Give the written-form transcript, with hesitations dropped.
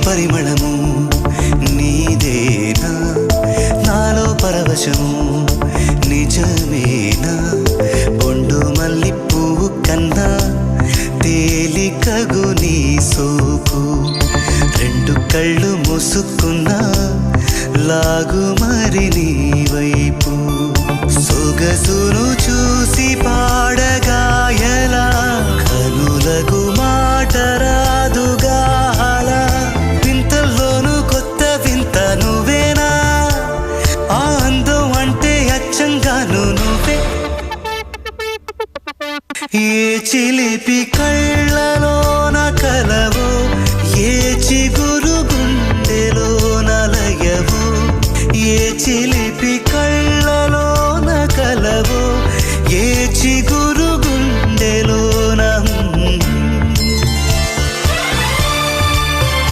పరిమళము నీదేనా నాలో పరవశము నిజమేనా బొండు మల్లి పువ్వు కన్నా తేలికగు నీ సోకు రెండు కళ్ళు మూసుకున్నా లాగు మరి నీ వైపు సొగసును చూసి పాడగాయలా కనులకు మాట రాదుగాల వింతల్లోనూ కొత్త వింత నువ్వేనా ఆ అందం అంటే అచ్చంగాను నువ్వే ఏ చిలిపి కళ్ళలోన కలవో ఏ చిగు